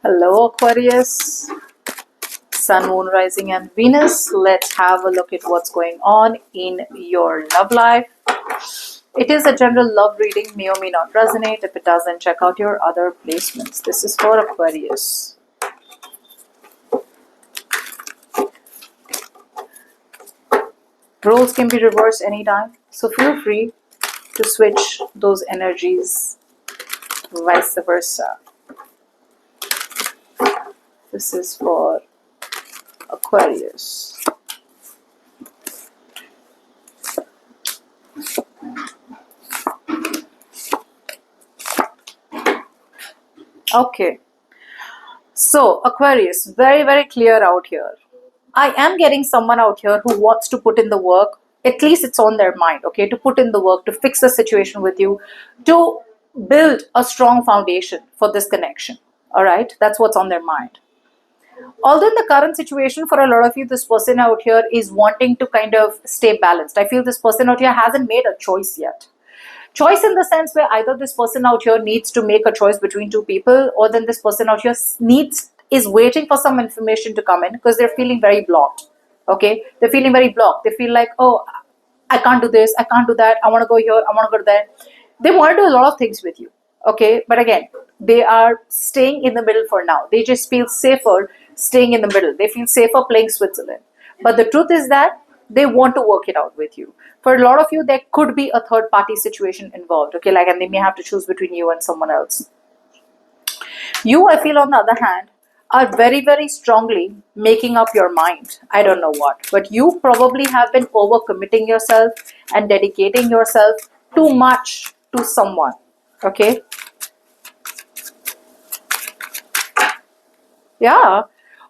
Hello, Aquarius, Sun, Moon, Rising, and Venus. Let's have a look at what's going on in your love life. It is a general love reading, may or may not resonate. If it doesn't, check out your other placements. This is for Aquarius. Roles can be reversed anytime, so feel free to switch those energies, vice versa. This is for Aquarius. Okay, so Aquarius, very clear out here. I am getting someone out here who wants to put in the work. At least it's on their mind, okay, to put in the work, to fix the situation with you, to build a strong foundation for this connection. All right, that's what's on their mind. Although in the current situation, for a lot of you, this person out here is wanting to kind of stay balanced. I feel this person out here hasn't made a choice yet. Choice in the sense where either this person out here needs to make a choice between two people, or then this person out here is waiting for some information to come in because they're feeling very blocked. Okay, they're feeling very blocked. They feel like, oh, I can't do this, I can't do that, I want to go here, I want to go there. They want to do a lot of things with you. Okay, but again, they are staying in the middle for now. They just feel safer staying in the middle. They feel safer playing Switzerland. But the truth is that they want to work it out with you. For a lot of you, there could be a third party situation involved. Okay, like, and they may have to choose between you and someone else. You, I feel, on the other hand, are very strongly making up your mind. I don't know what, but you probably have been overcommitting yourself and dedicating yourself too much to someone. Okay. Yeah.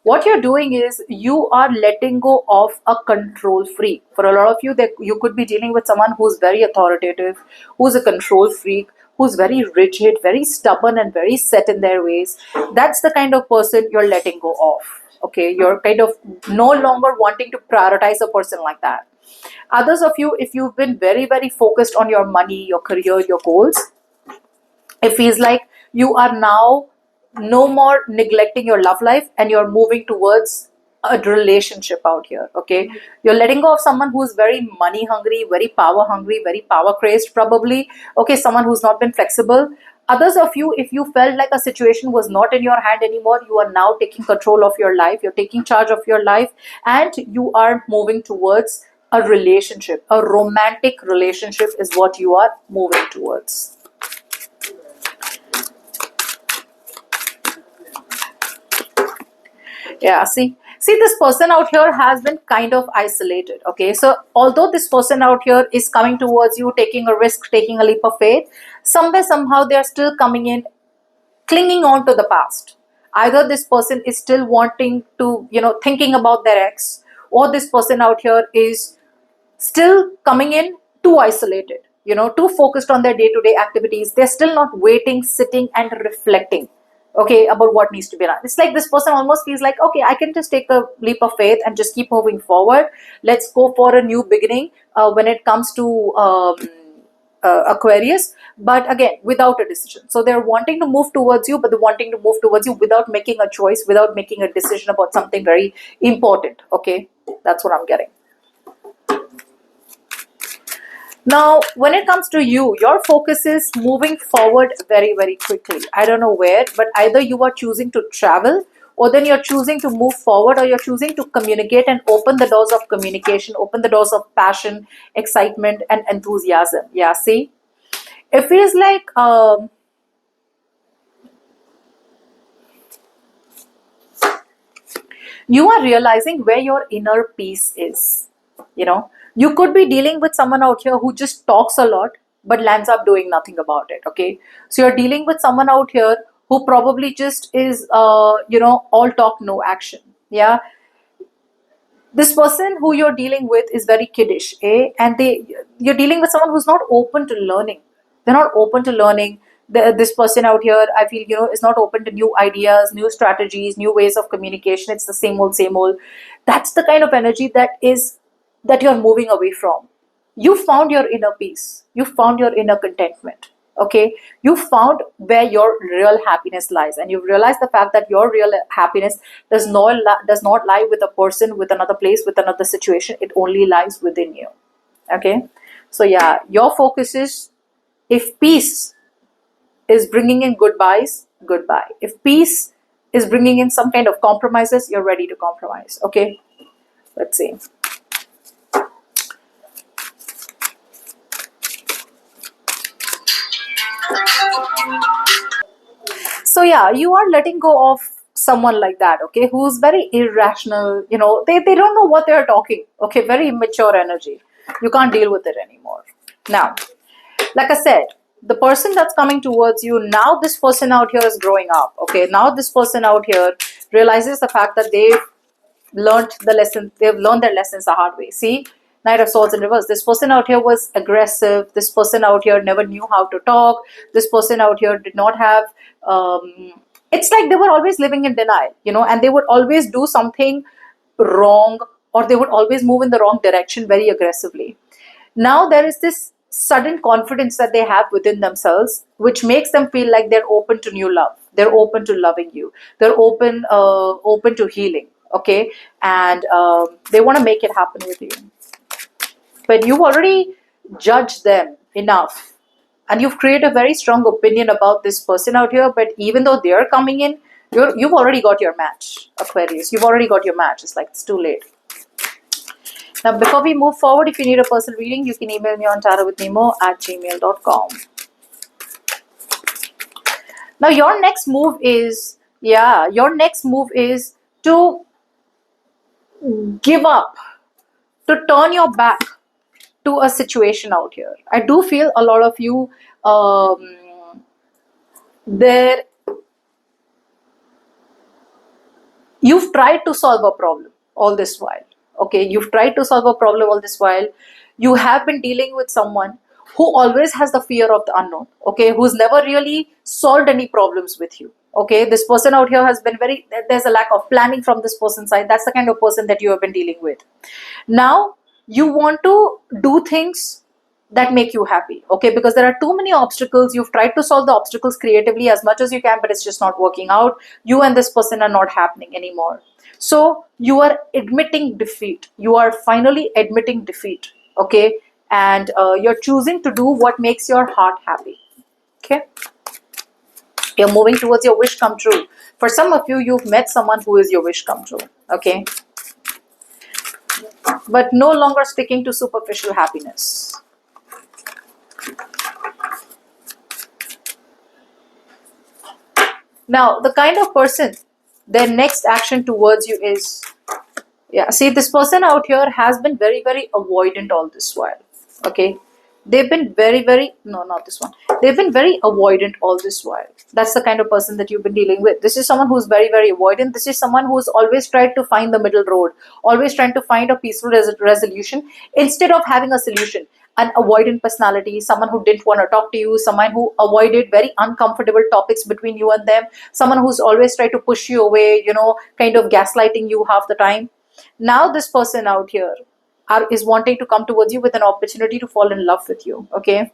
What you're doing is you are letting go of a control freak. For a lot of you, that you could be dealing with someone who's very authoritative, who's a control freak, who's very rigid, very stubborn, and very set in their ways. That's the kind of person you're letting go of. Okay, you're kind of no longer wanting to prioritize a person like that. Others of you, if you've been very focused on your money, your career, your goals, it feels like you are now no more neglecting your love life and you're moving towards a relationship out here. Okay, you're letting go of someone who's very money hungry, very power crazed probably. Okay, someone who's not been flexible. Others of you, if you felt like a situation was not in your hand anymore, you are now taking control of your life, you're taking charge of your life, and you are moving towards a relationship. A romantic relationship is what you are moving towards. Yeah, see this person out here has been kind of isolated. Okay, so although this person out here is coming towards you, taking a risk, taking a leap of faith, somewhere somehow they are still coming in, clinging on to the past. Either this person is still wanting to, thinking about their ex, or this person out here is still coming in too isolated, too focused on their day-to-day activities. They're still not waiting, sitting and reflecting, okay, about what needs to be done. It's like this person almost feels like, okay, I can just take a leap of faith and just keep moving forward. Let's go for a new beginning when it comes to Aquarius, but again, without a decision. So they're wanting to move towards you, but they're wanting to move towards you without making a choice, without making a decision about something very important. Okay, that's what I'm getting. Now, when it comes to you, your focus is moving forward very quickly. I don't know where, but either you are choosing to travel, or then you're choosing to move forward, or you're choosing to communicate and open the doors of communication, open the doors of passion, excitement, and enthusiasm. Yeah, see? It feels like you are realizing where your inner peace is. You could be dealing with someone out here who just talks a lot but lands up doing nothing about it. Okay, so you're dealing with someone out here who probably just is all talk no action. Yeah, this person who you're dealing with is very kiddish, and you're dealing with someone who's not open to learning. They're not open to learning. This person out here, I feel, is not open to new ideas, new strategies, new ways of communication. It's the same old. That's the kind of energy that you're moving away from. You found your inner peace. You found your inner contentment. Okay, you found where your real happiness lies, and you've realized the fact that your real happiness does not lie with a person, with another place, with another situation. It only lies within you. Okay, so yeah, your focus is, if peace is bringing in goodbyes, goodbye. If peace is bringing in some kind of compromises, you're ready to compromise. Okay, let's see. So yeah, you are letting go of someone like that, okay, who's very irrational. They don't know what they're talking. Okay, very immature energy. You can't deal with it anymore. Now, like I said, the person that's coming towards you now, this person out here is growing up. Okay, now this person out here realizes the fact that they've learned their lessons the hard way. See, Knight of Swords in reverse. This person out here was aggressive. This person out here never knew how to talk. This person out here did not have it's like they were always living in denial, and they would always do something wrong, or they would always move in the wrong direction very aggressively. Now there is this sudden confidence that they have within themselves, which makes them feel like they're open to new love. They're open to loving you. They're open to healing. Okay, and they want to make it happen with you. But you've already judged them enough, and you've created a very strong opinion about this person out here. But even though they're coming in, you've already got your match, Aquarius. You've already got your match. It's like it's too late. Now, before we move forward, if you need a personal reading, you can email me on tarotwithnimo@gmail.com. Now, your next move is, to give up, to turn your back to a situation out here. I do feel a lot of you, there, you've tried to solve a problem all this while. Okay, you've tried to solve a problem all this while. You have been dealing with someone who always has the fear of the unknown. Okay, who's never really solved any problems with you. Okay, this person out here has been there's a lack of planning from this person's side. That's the kind of person that you have been dealing with. Now you want to do things that make you happy. Okay, because there are too many obstacles. You've tried to solve the obstacles creatively as much as you can, but it's just not working out. You and this person are not happening anymore. So you are admitting defeat. You are finally admitting defeat. Okay, and you're choosing to do what makes your heart happy. Okay, you're moving towards your wish come true. For some of you, you've met someone who is your wish come true. Okay, but no longer sticking to superficial happiness. Now, the kind of person, their next action towards you is, see, this person out here has been very, very avoidant all this while. Okay, they've been no, not this one. They've been very avoidant all this while. That's the kind of person that you've been dealing with. This is someone who's very, very avoidant. This is someone who's always tried to find the middle road, always trying to find a peaceful resolution instead of having a solution. An avoidant personality, someone who didn't want to talk to you, someone who avoided very uncomfortable topics between you and them, someone who's always tried to push you away, kind of gaslighting you half the time. Now this person out here is wanting to come towards you with an opportunity to fall in love with you. Okay,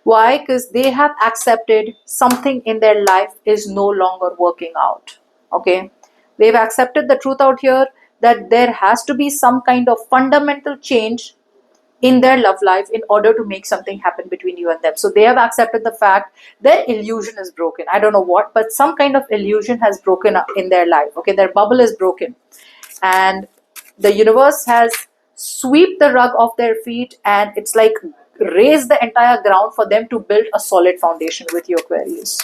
why? Because they have accepted something in their life is no longer working out. Okay, they've accepted the truth out here that there has to be some kind of fundamental change in their love life in order to make something happen between you and them. So they have accepted the fact their illusion is broken. I don't know what, but some kind of illusion has broken up in their life. Okay, their bubble is broken, and the universe has swept the rug off their feet, and it's like raised the entire ground for them to build a solid foundation with you, Aquarius.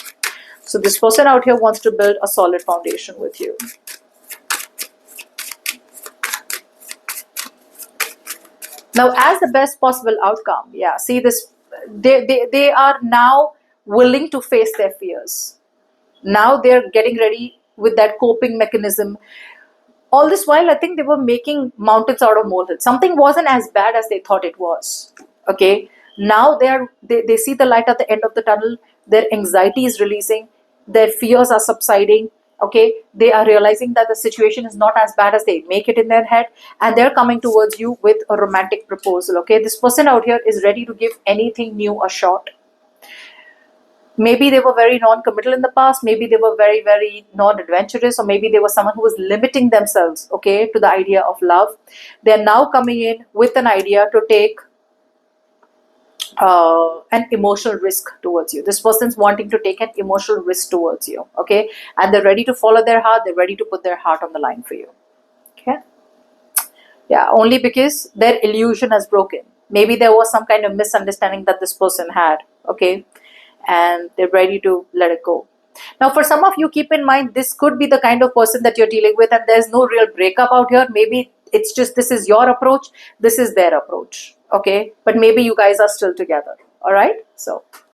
So this person out here wants to build a solid foundation with you. Now, as the best possible outcome, see this, they are now willing to face their fears. Now they're getting ready with that coping mechanism. All this while, I think they were making mountains out of molehills. Something wasn't as bad as they thought it was. Okay, now they see the light at the end of the tunnel. Their anxiety is releasing. Their fears are subsiding. Okay, they are realizing that the situation is not as bad as they make it in their head, and they're coming towards you with a romantic proposal. Okay, this person out here is ready to give anything new a shot. Maybe they were very non-committal in the past, maybe they were very, very non-adventurous, or maybe they were someone who was limiting themselves, okay, to the idea of love. They're now coming in with an idea to take an emotional risk towards you. This person's wanting to take an emotional risk towards you, okay, and they're ready to follow their heart, they're ready to put their heart on the line for you, okay. Yeah, only because their illusion has broken. Maybe there was some kind of misunderstanding that this person had, okay, and they're ready to let it go. Now, for some of you, keep in mind this could be the kind of person that you're dealing with, and there's no real breakup out here. Maybe it's just this is your approach, this is their approach, okay, but maybe you guys are still together, all right? So